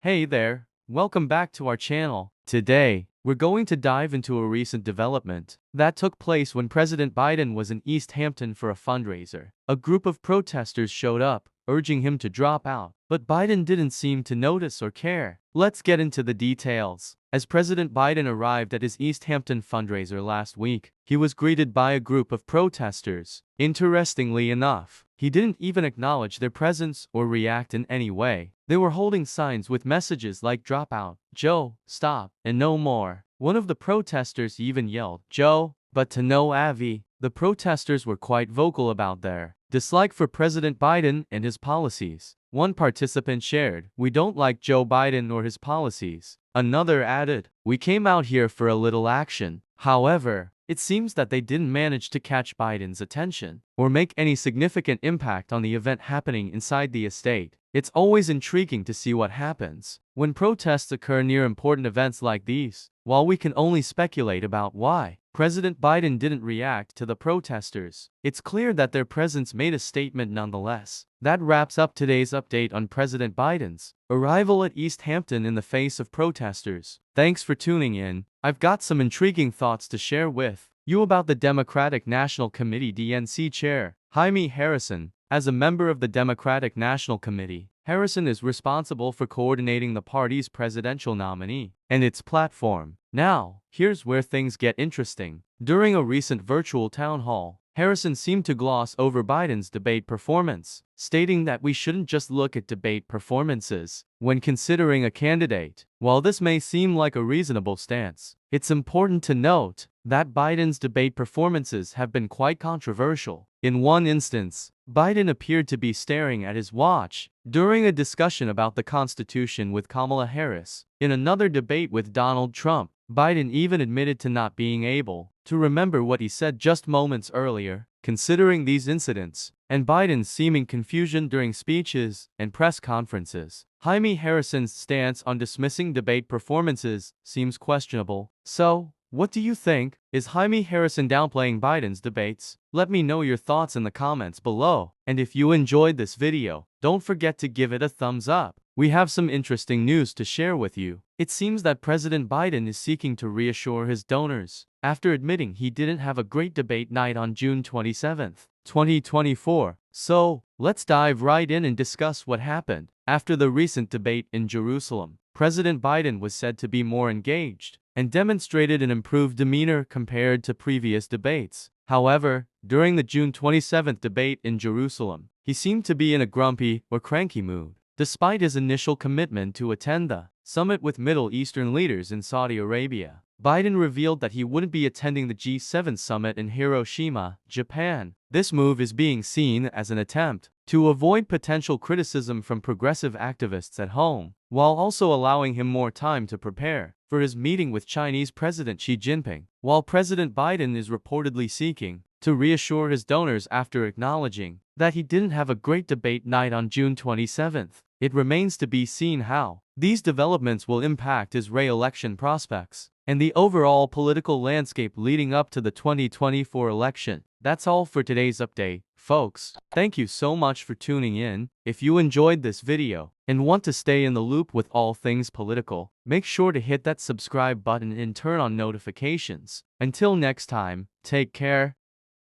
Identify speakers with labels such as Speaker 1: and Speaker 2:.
Speaker 1: Hey there, welcome back to our channel. Today, we're going to dive into a recent development that took place when President Biden was in East Hampton for a fundraiser. A group of protesters showed up, urging him to drop out, but Biden didn't seem to notice or care. Let's get into the details. As President Biden arrived at his East Hampton fundraiser last week, he was greeted by a group of protesters. Interestingly enough, he didn't even acknowledge their presence or react in any way. They were holding signs with messages like "Drop out," "Joe, stop," and "No more." One of the protesters even yelled, "Joe, but to no Avi." The protesters were quite vocal about their dislike for President Biden and his policies. One participant shared, "We don't like Joe Biden or his policies." Another added, "We came out here for a little action." However, it seems that they didn't manage to catch Biden's attention or make any significant impact on the event happening inside the estate. It's always intriguing to see what happens when protests occur near important events like these. While we can only speculate about why President Biden didn't react to the protesters, it's clear that their presence made a statement nonetheless. That wraps up today's update on President Biden's arrival at East Hampton in the face of protesters. Thanks for tuning in. I've got some intriguing thoughts to share with you about the Democratic National Committee DNC chair, Jaime Harrison. As a member of the Democratic National Committee, Harrison is responsible for coordinating the party's presidential nominee and its platform. Now, here's where things get interesting. During a recent virtual town hall, Harrison seemed to gloss over Biden's debate performance, stating that we shouldn't just look at debate performances when considering a candidate. While this may seem like a reasonable stance, it's important to note that Biden's debate performances have been quite controversial. In one instance, Biden appeared to be staring at his watch during a discussion about the Constitution with Kamala Harris. In another debate with Donald Trump, Biden even admitted to not being able to remember what he said just moments earlier. Considering these incidents, and Biden's seeming confusion during speeches and press conferences, Jaime Harrison's stance on dismissing debate performances seems questionable. So, what do you think? Is Jaime Harrison downplaying Biden's debates? Let me know your thoughts in the comments below. And if you enjoyed this video, don't forget to give it a thumbs up. We have some interesting news to share with you. It seems that President Biden is seeking to reassure his donors after admitting he didn't have a great debate night on June 27, 2024. So, let's dive right in and discuss what happened. After the recent debate in Jerusalem, President Biden was said to be more engaged and demonstrated an improved demeanor compared to previous debates. However, during the June 27th debate in Jerusalem, he seemed to be in a grumpy or cranky mood. Despite his initial commitment to attend the summit with Middle Eastern leaders in Saudi Arabia, Biden revealed that he wouldn't be attending the G7 summit in Hiroshima, Japan. This move is being seen as an attempt to avoid potential criticism from progressive activists at home, while also allowing him more time to prepare for his meeting with Chinese President Xi Jinping. While President Biden is reportedly seeking to reassure his donors after acknowledging that he didn't have a great debate night on June 27th, it remains to be seen how these developments will impact his re-election prospects and the overall political landscape leading up to the 2024 election. That's all for today's update, folks. Thank you so much for tuning in. If you enjoyed this video and want to stay in the loop with all things political, make sure to hit that subscribe button and turn on notifications. Until next time, take care.